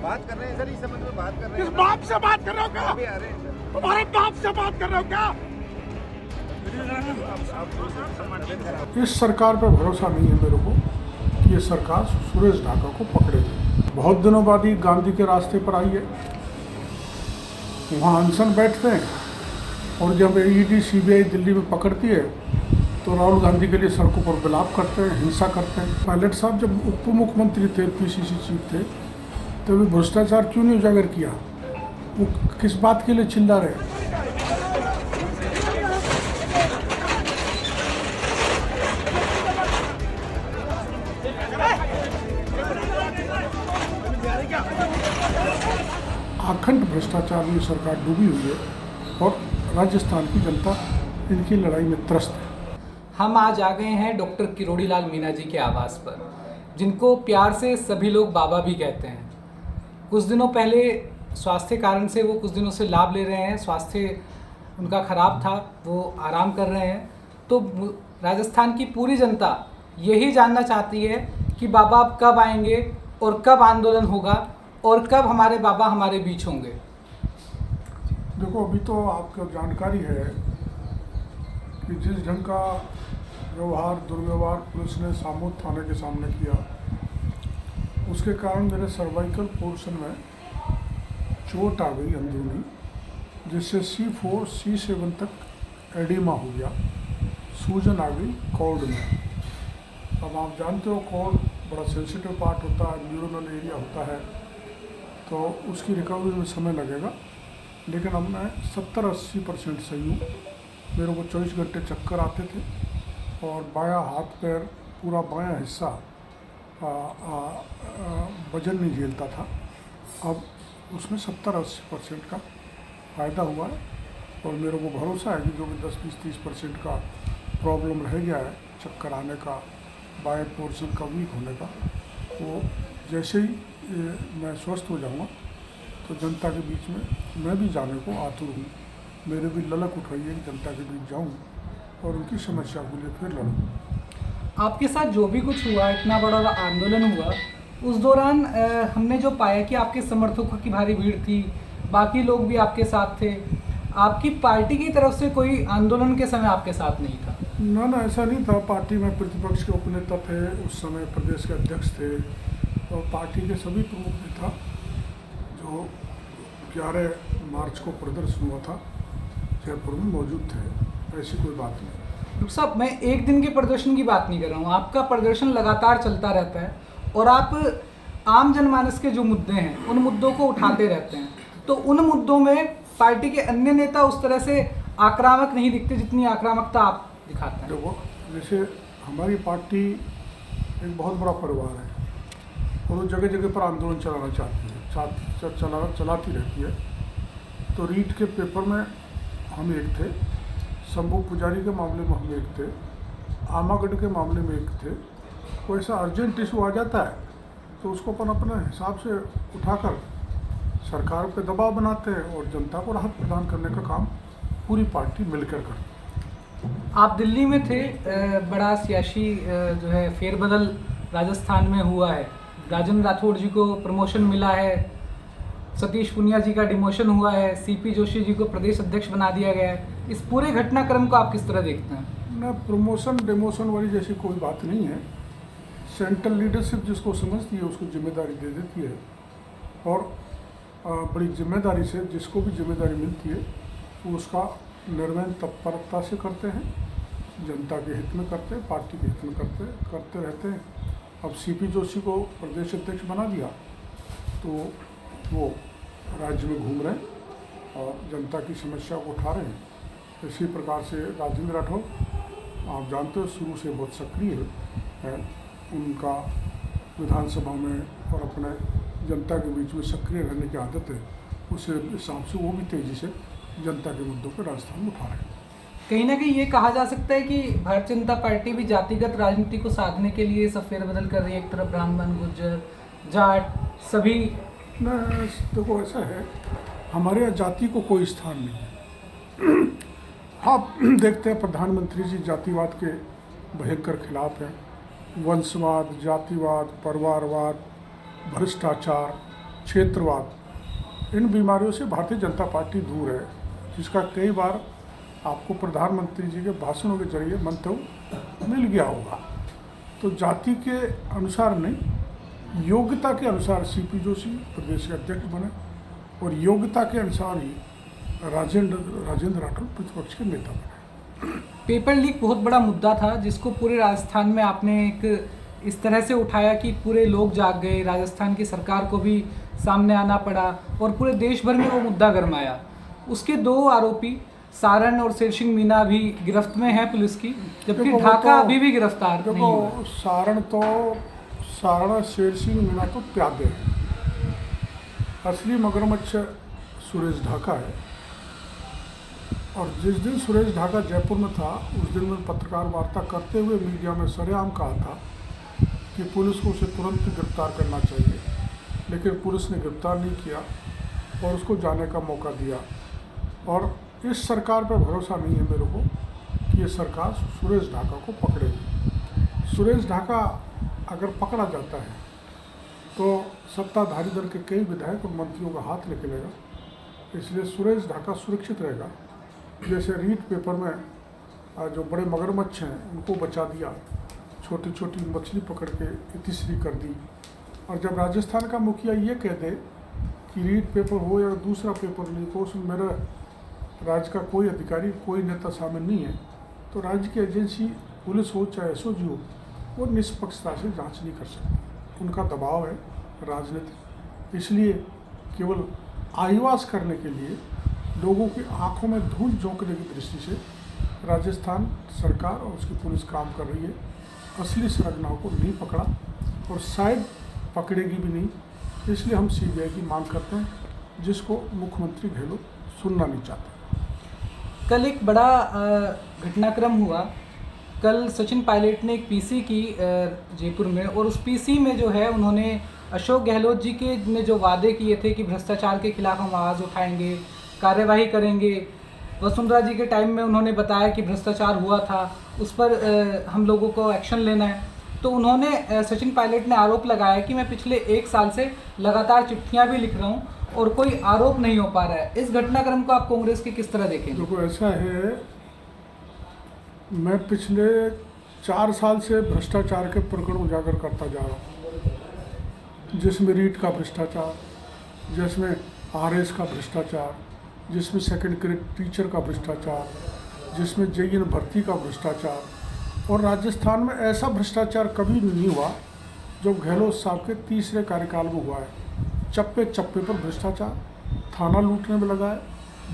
बात कर रहे हैं सर, इस संबंध में बात कर रहे किस हैं। बाप से बात कर रहे हो क्या? अभी आ रहे हैं सर। तुम्हारे बाप से बात कर रहे हो क्या? इस सरकार पर भरोसा नहीं है मेरे को कि ये सरकार सुरेश ढाका को पकड़ेगी। बहुत दिनों बाद ही गांधी के रास्ते पर आई है। वहाँ अनशन बैठते हैं और जब ईडी सीबीआई दिल्ली में पकड़ती है तो राहुल गांधी के लिए सड़कों पर विलाप करते हैं, हिंसा करते हैं। पायलट साहब जब उप मुख्यमंत्री थे, पीसीसी चीफ थे, तो वे भ्रष्टाचार क्यों नहीं उजागर किया? वो किस बात के लिए चिल्ला रहे? अखंड भ्रष्टाचार में सरकार डूबी हुई है और राजस्थान की जनता इनकी लड़ाई में त्रस्त है। हम आज आ गए हैं डॉक्टर किरोड़ी लाल मीणा जी के आवास पर, जिनको प्यार से सभी लोग बाबा भी कहते हैं। कुछ दिनों पहले स्वास्थ्य कारण से वो कुछ दिनों से लाभ ले रहे हैं। स्वास्थ्य उनका खराब था, वो आराम कर रहे हैं। तो राजस्थान की पूरी जनता यही जानना चाहती है कि बाबा अब कब आएंगे और कब आंदोलन होगा और कब हमारे बाबा हमारे बीच होंगे। देखो, अभी तो आपको जानकारी है कि जिस ढंग का व्यवहार दुर्व्यवहार पुलिस ने सामूद थाने के सामने किया, उसके कारण मेरे सर्वाइकल पोर्शन में चोट आ गई अंदरूनी, जिससे C4 C7 तक एडिमा हो गया, सूजन आ गई कॉर्ड में। अब आप जानते हो कॉर्ड बड़ा सेंसिटिव पार्ट होता है, न्यूरोनल एरिया होता है, तो उसकी रिकवरी में समय लगेगा। लेकिन अब मैं 70-80% सही हूँ। मेरे को 24 घंटे चक्कर आते थे और बायां हाथ पैर पूरा बायां हिस्सा वजन नहीं झेलता था। अब उसमें 70-80% का फ़ायदा हुआ है और मेरे को भरोसा है कि जो भी 10-20-30% का प्रॉब्लम रह गया है, चक्कर आने का, बाएं पोर्शन का वीक होने का, वो जैसे ही मैं स्वस्थ हो जाऊंगा तो जनता के बीच में मैं भी जाने को आतुर हूँ। मेरे भी ललक उठ रही है कि जनता के बीच जाऊँ और उनकी समस्या को लिए फिर लड़ूँ। आपके साथ जो भी कुछ हुआ, इतना बड़ा आंदोलन हुआ, उस दौरान हमने जो पाया कि आपके समर्थकों की भारी भीड़ थी, बाकी लोग भी आपके साथ थे। आपकी पार्टी की तरफ से कोई आंदोलन के समय आपके साथ नहीं था? ना, ऐसा नहीं था। पार्टी में प्रतिपक्ष के उपनेता थे, उस समय प्रदेश के अध्यक्ष थे और पार्टी के सभी प्रमुख भी था। जो 11 मार्च को प्रदर्शन हुआ था, जयपुर में मौजूद थे। ऐसी कोई बात नहीं। डॉक्टर साहब, मैं एक दिन के प्रदर्शन की बात नहीं कर रहा हूँ। आपका प्रदर्शन लगातार चलता रहता है और आप आम जनमानस के जो मुद्दे हैं उन मुद्दों को उठाते रहते हैं। तो उन मुद्दों में पार्टी के अन्य नेता उस तरह से आक्रामक नहीं दिखते जितनी आक्रामकता आप दिखाते हैं। देखो, जैसे हमारी पार्टी एक बहुत बड़ा परिवार है और वो जगह जगह पर आंदोलन चलाना चाहती है, चलाती रहती है। तो रीट के पेपर में हम एक थे, शंभू पुजारी के मामले में हम एक थे, आमागढ़ के मामले में एक थे। कोई ऐसा अर्जेंट इशू आ जाता है तो उसको अपन अपने हिसाब से उठाकर सरकार पे दबाव बनाते हैं और जनता को राहत प्रदान करने का काम पूरी पार्टी मिलकर करती है। आप दिल्ली में थे, बड़ा सियासी जो है फेरबदल राजस्थान में हुआ है। राजेंद्र राठौड़ जी को प्रमोशन मिला है, सतीश पुनिया जी का डिमोशन हुआ है, सीपी जोशी जी को प्रदेश अध्यक्ष बना दिया गया है। इस पूरे घटनाक्रम को आप किस तरह देखते हैं? ना, प्रमोशन डिमोशन वाली जैसी कोई बात नहीं है। सेंट्रल लीडरशिप जिसको समझती है उसको जिम्मेदारी दे देती है और बड़ी जिम्मेदारी से जिसको भी जिम्मेदारी मिलती है वो उसका निर्वहन तत्परता से करते हैं, जनता के हित में करते हैं, पार्टी के हित में करते रहते हैं। अब सीपी जोशी को प्रदेश अध्यक्ष बना दिया तो वो राज्य में घूम रहे हैं और जनता की समस्या को उठा रहे हैं। इसी प्रकार से राजेंद्र राठौड़, आप जानते हो, शुरू से बहुत सक्रिय है। उनका विधानसभा में और अपने जनता के बीच में सक्रिय रहने की आदत है। उस हिसाब से वो भी तेज़ी से जनता के मुद्दों पर राजस्थान में उठा रहे हैं। कहीं ना कहीं ये कहा जा सकता है कि भारतीय जनता पार्टी भी जातिगत राजनीति को साधने के लिए सब फेरबदल कर रही है। एक तरफ ब्राह्मण, गुर्जर, जाट सभी। न, देखो, ऐसा है, हमारे यहाँ जाति को कोई स्थान नहीं है। आप देखते हैं प्रधानमंत्री जी जातिवाद के भयंकर खिलाफ हैं। वंशवाद, जातिवाद, परिवारवाद, भ्रष्टाचार, क्षेत्रवाद, इन बीमारियों से भारतीय जनता पार्टी दूर है, जिसका कई बार आपको प्रधानमंत्री जी के भाषणों के जरिए मंतव्य मिल गया होगा। तो जाति के अनुसार नहीं, योग्यता के अनुसार सीपी जोशी प्रदेश के अध्यक्ष बने और योग्यता के अनुसार ही राजेंद्र राठौर प्रतिपक्ष के नेता बने। पेपर लीक बहुत बड़ा मुद्दा था, जिसको पूरे राजस्थान में आपने एक इस तरह से उठाया कि पूरे लोग जाग गए, राजस्थान की सरकार को भी सामने आना पड़ा और पूरे देश भर में वो मुद्दा गरमाया। उसके 2 आरोपी सारण और शेरसिंह मीना भी गिरफ्त में है पुलिस की, जबकि ढाका अभी भी गिरफ्तार नहीं हुआ। देखो, सारण शेरसिंह मीना तो प्यादे हैं, असली मगरमच्छ सुरेश ढाका है। और जिस दिन सुरेश ढाका जयपुर में था, उस दिन मैं पत्रकार वार्ता करते हुए मीडिया में सरेआम कहा था कि पुलिस को उसे तुरंत गिरफ्तार करना चाहिए, लेकिन पुलिस ने गिरफ्तार नहीं किया और उसको जाने का मौका दिया। और इस सरकार पर भरोसा नहीं है मेरे को कि ये सरकार सुरेश ढाका को पकड़ेगी। सुरेश ढाका अगर पकड़ा जाता है तो सत्ताधारी दल के कई विधायक और मंत्रियों का हाथ निकलेगा, इसलिए सुरेश ढाका सुरक्षित रहेगा। जैसे रीट पेपर में जो बड़े मगरमच्छ हैं उनको बचा दिया, छोटी छोटी मछली पकड़ के इतिश्री कर दी। और जब राजस्थान का मुखिया ये कह दे कि रीट पेपर हो या दूसरा पेपर लीक हो, उसमें मेरा राज्य का कोई अधिकारी, कोई नेता शामिल नहीं है, तो राज्य की एजेंसी पुलिस हो चाहे एसओजी हो, वो निष्पक्षता से जांच नहीं कर सकती। उनका दबाव है राजनीतिक। इसलिए केवल आईवास करने के लिए, लोगों की आंखों में धूल झोंकने की दृष्टि से राजस्थान सरकार और उसकी पुलिस काम कर रही है। असली सरगनाओं को नहीं पकड़ा और शायद पकड़ेगी भी नहीं। इसलिए हम सीबीआई की मांग करते हैं, जिसको मुख्यमंत्री गहलोत सुनना नहीं चाहते। कल एक बड़ा घटनाक्रम हुआ। कल सचिन पायलट ने एक पीसी की जयपुर में, और उस पीसी में जो है उन्होंने अशोक गहलोत जी के ने जो वादे किए थे कि भ्रष्टाचार के खिलाफ हम आवाज़ उठाएंगे, कार्यवाही करेंगे। वसुंधरा जी के टाइम में उन्होंने बताया कि भ्रष्टाचार हुआ था, उस पर हम लोगों को एक्शन लेना है। तो उन्होंने सचिन पायलट ने आरोप लगाया कि मैं पिछले 1 साल से लगातार चिट्ठियां भी लिख रहा हूं और कोई आरोप नहीं हो पा रहा है। इस घटनाक्रम को आप कांग्रेस के किस तरह देखेंगे? देखो, ऐसा है, मैं पिछले 4 साल से भ्रष्टाचार के प्रकरण उजागर करता जा रहा हूँ, जिसमें रीट का भ्रष्टाचार, जिसमें आरएस का भ्रष्टाचार, जिसमें सेकंड ग्रेड टीचर का भ्रष्टाचार, जिसमें जेईएन भर्ती का भ्रष्टाचार। और राजस्थान में ऐसा भ्रष्टाचार कभी नहीं हुआ जो गहलोत साहब के 3रे कार्यकाल में हुआ है। चप्पे चप्पे पर भ्रष्टाचार, थाना लूटने में लगा है,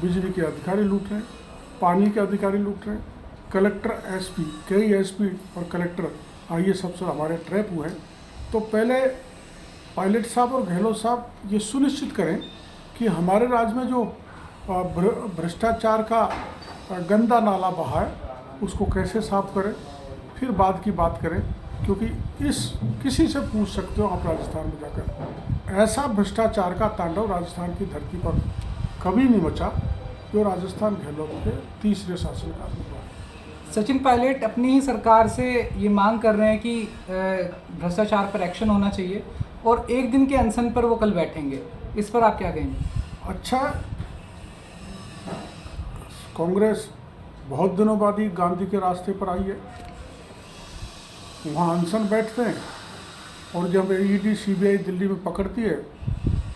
बिजली के अधिकारी लूट रहे हैं, पानी के अधिकारी लूट रहे हैं, कलेक्टर, एसपी, कई एसपी और कलेक्टर आईएएस अफसर हमारे ट्रैप हुए हैं। तो पहले पायलट साहब और गहलोत साहब ये सुनिश्चित करें कि हमारे राज्य में जो भ्रष्टाचार का गंदा नाला बहा है उसको कैसे साफ करें, फिर बाद की बात करें। क्योंकि किसी से पूछ सकते हो आप राजस्थान में जाकर, ऐसा भ्रष्टाचार का तांडव राजस्थान की धरती पर कभी नहीं मचा जो राजस्थान गहलोत के 3रे शासनकाल में हुआ। सचिन पायलट अपनी ही सरकार से ये मांग कर रहे हैं कि भ्रष्टाचार पर एक्शन होना चाहिए, और 1 दिन के अनशन पर वो कल बैठेंगे। इस पर आप क्या कहेंगे? अच्छा, कांग्रेस बहुत दिनों बाद ही गांधी के रास्ते पर आई है। वहाँ अनशन बैठते हैं, और जब ईडी सीबीआई दिल्ली में पकड़ती है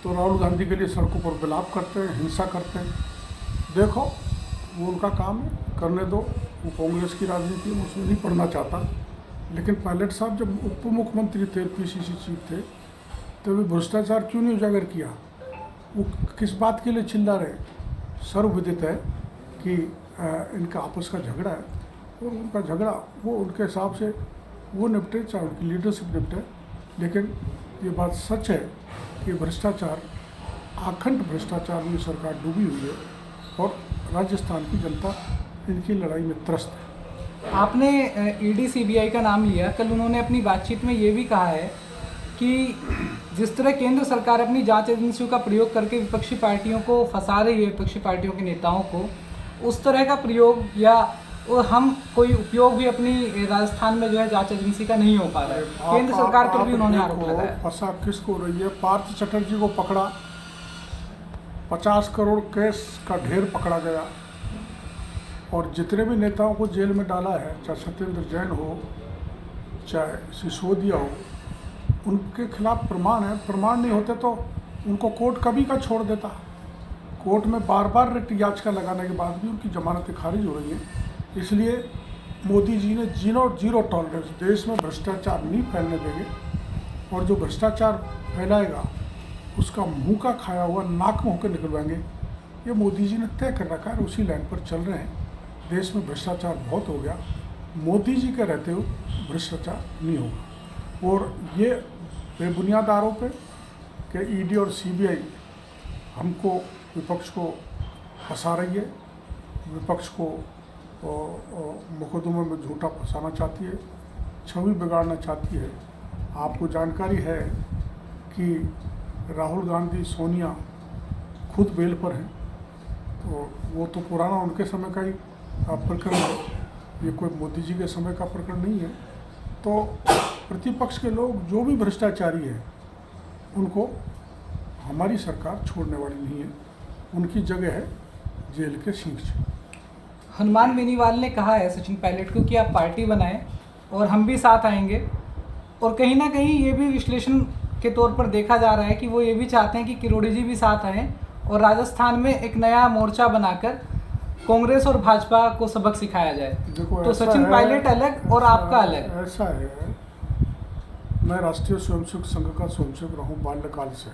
तो राहुल गांधी के लिए सड़कों पर विलाप करते हैं, हिंसा करते हैं। देखो, वो उनका काम है, करने दो। वो कांग्रेस की राजनीति में उसमें नहीं पढ़ना चाहता। लेकिन पायलट साहब जब उप मुख्यमंत्री थे, पीसीसी चीफ थे, तो वे भ्रष्टाचार क्यों नहीं उजागर किया? वो किस बात के लिए चिल्ला रहे? सर्वविदित है कि इनका आपस का झगड़ा है, और उनका झगड़ा वो उनके हिसाब से वो निपटे, चाहे उनकी लीडरशिप निपटे। लेकिन ये बात सच है कि भ्रष्टाचार, अखंड भ्रष्टाचार में सरकार डूबी हुई है, और राजस्थान की जनता इनकी लड़ाई में त्रस्त है। आपने ईडी सीबीआई का नाम लिया। कल उन्होंने अपनी बातचीत में ये भी कहा है कि जिस तरह केंद्र सरकार अपनी जांच एजेंसियों का प्रयोग करके विपक्षी पार्टियों को फंसा रही है, विपक्षी पार्टियों के नेताओं को, उस तरह का प्रयोग या और हम कोई उपयोग भी अपनी राजस्थान में जो है जांच एजेंसी का नहीं हो पा रहा है। केंद्र सरकार पर भी उन्होंने आरोप लगाया। फंसा किसको रही है? पार्थ चटर्जी को पकड़ा, 50 करोड़ केस का ढेर पकड़ा गया, और जितने भी नेताओं को जेल में डाला है, चाहे सत्येंद्र जैन हो, चाहे सिसोदिया हो, उनके खिलाफ प्रमाण है। प्रमाण नहीं होते तो उनको कोर्ट कभी का छोड़ देता। कोर्ट में बार बार रिट याचिका लगाने के बाद भी उनकी जमानतें खारिज हो रही हैं। इसलिए मोदी जी ने जीरो टॉलरेंस, देश में भ्रष्टाचार नहीं फैलने देंगे, और जो भ्रष्टाचार फैलाएगा उसका मुंह का खाया हुआ नाक मुंह के निकलवाएंगे। ये मोदी जी ने तय कर रखा है, उसी लाइन पर चल रहे हैं। देश में भ्रष्टाचार बहुत हो गया, मोदी जी के रहते हुए भ्रष्टाचार नहीं होगा। और ये बेबुनियाद आरोप है कि ईडी और सीबीआई हमको, विपक्ष को फंसा रही है, विपक्ष को मुकदमे में झूठा फंसाना चाहती है, छवि बिगाड़ना चाहती है। आपको जानकारी है कि राहुल गांधी, सोनिया खुद बेल पर हैं, तो वो तो पुराना उनके समय का ही प्रकरण है, ये कोई मोदी जी के समय का प्रकरण नहीं है। तो प्रतिपक्ष के लोग जो भी भ्रष्टाचारी है, उनको हमारी सरकार छोड़ने वाली नहीं है। उनकी जगह है जेल के शीर्ष। हनुमान बेनीवाल ने कहा है सचिन पायलट को कि आप पार्टी बनाएं और हम भी साथ आएंगे, और कहीं ना कहीं ये भी विश्लेषण के तौर पर देखा जा रहा है कि वो ये भी चाहते हैं कि किरोड़ी जी भी साथ आएँ और राजस्थान में एक नया मोर्चा बनाकर कांग्रेस और भाजपा को सबक सिखाया जाए। तो सचिन पायलट अलग और आपका अलग। ऐसा है, मैं राष्ट्रीय स्वयंसेवक संघ का स्वयंसेवक रहा हूँ बाल्यकाल से।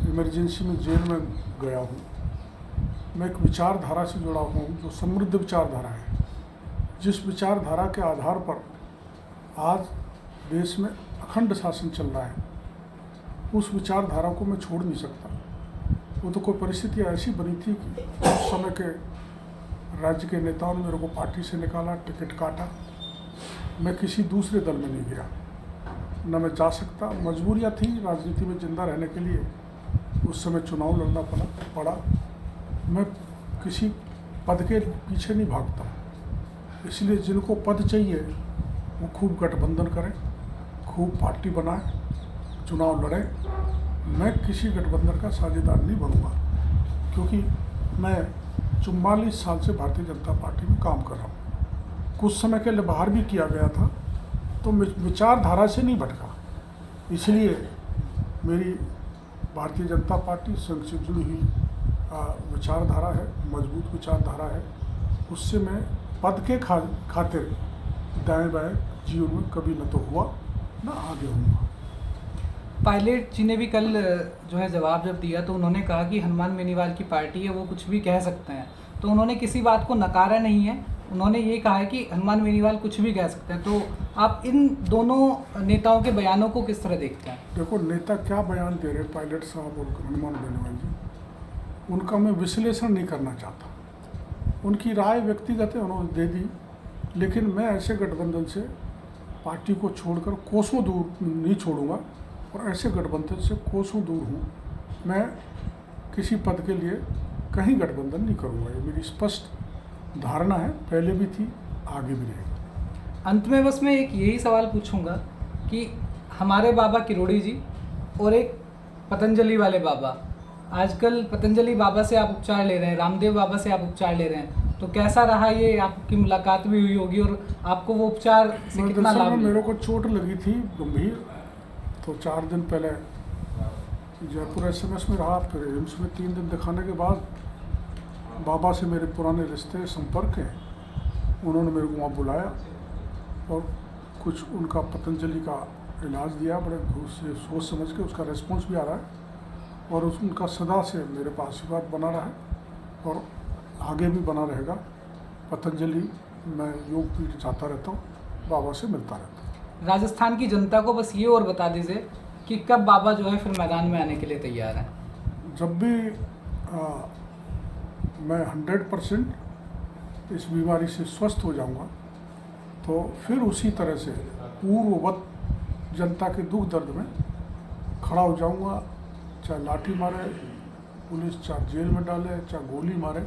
इमरजेंसी में जेल में गया हूँ। मैं एक विचारधारा से जुड़ा हुआ हूँ जो समृद्ध विचारधारा है, जिस विचारधारा के आधार पर आज देश में अखंड शासन चल रहा है। उस विचारधारा को मैं छोड़ नहीं सकता। वो तो कोई परिस्थिति ऐसी बनी थी कि उस समय के राज्य के नेताओं ने मेरे को पार्टी से निकाला, टिकट काटा। मैं किसी दूसरे दल में नहीं गया, न मैं जा सकता। मजबूरियाँ थी राजनीति में जिंदा रहने के लिए, उस समय चुनाव लड़ना पड़ा। मैं किसी पद के पीछे नहीं भागता, इसलिए जिनको पद चाहिए वो खूब गठबंधन करें, खूब पार्टी बनाएं, चुनाव लड़ें। मैं किसी गठबंधन का साझेदार नहीं बनूंगा, क्योंकि मैं 44 साल से भारतीय जनता पार्टी में काम कर रहा हूँ। कुछ समय के लिए बाहर भी किया गया था, तो विचारधारा से नहीं भटका। इसलिए मेरी भारतीय जनता पार्टी संघ से जुड़ी हुई विचारधारा है, मजबूत विचारधारा है। उससे मैं पद के खातिर दाएं बाएं जीवन में कभी न तो हुआ न आगे होऊंगा। पायलट जी ने भी कल जो है जवाब जब दिया तो उन्होंने कहा कि हनुमान बेनीवाल की पार्टी है, वो कुछ भी कह सकते हैं। तो उन्होंने किसी बात को नकारा नहीं है, उन्होंने ये कहा है कि हनुमान बेनीवाल कुछ भी कह सकते हैं। तो आप इन दोनों नेताओं के बयानों को किस तरह देखते हैं? देखो, नेता क्या बयान दे रहे पायलट साहब और हनुमान बेनीवाल जी, उनका मैं विश्लेषण नहीं करना चाहता। उनकी राय व्यक्तिगत है, उन्होंने दे दी। लेकिन मैं ऐसे गठबंधन से पार्टी को छोड़कर कोसों दूर नहीं छोड़ूंगा, और ऐसे गठबंधन से कोसों दूर हूँ। मैं किसी पद के लिए कहीं गठबंधन नहीं करूँगा, ये मेरी स्पष्ट धारणा है, पहले भी थी, आगे भी रहेगी। अंत में बस मैं एक यही सवाल पूछूंगा कि हमारे बाबा किरोड़ी जी और एक पतंजलि वाले बाबा, आजकल पतंजलि बाबा से आप उपचार ले रहे हैं, रामदेव बाबा से आप उपचार ले रहे हैं, तो कैसा रहा ये? आपकी मुलाकात भी हुई होगी और आपको वो उपचार से कितना लाभ मिला? मेरे को चोट लगी थी गंभीर, तो 4 दिन पहले जयपुर SMS में रहा, फिर एम्स में 3 दिन दिखाने के बाद बाबा से मेरे पुराने रिश्ते संपर्क हैं, उन्होंने मेरे को वहाँ बुलाया और कुछ उनका पतंजलि का इलाज दिया, बड़े से सोच समझ के। उसका रिस्पॉन्स भी आ रहा है और उनका सदा से मेरे पास आशीर्वाद बना रहा है और आगे भी बना रहेगा। पतंजलि मैं योग पीठ जाता रहता हूँ, बाबा से मिलता रहता हूँ। राजस्थान की जनता को बस ये और बता दीजिए कि कब बाबा जो है फिर मैदान में आने के लिए तैयार हैं? जब भी मैं 100% इस बीमारी से स्वस्थ हो जाऊंगा, तो फिर उसी तरह से पूर्ववत जनता के दुख दर्द में खड़ा हो जाऊंगा। चाहे लाठी मारे पुलिस, चाहे जेल में डाले, चाहे गोली मारे,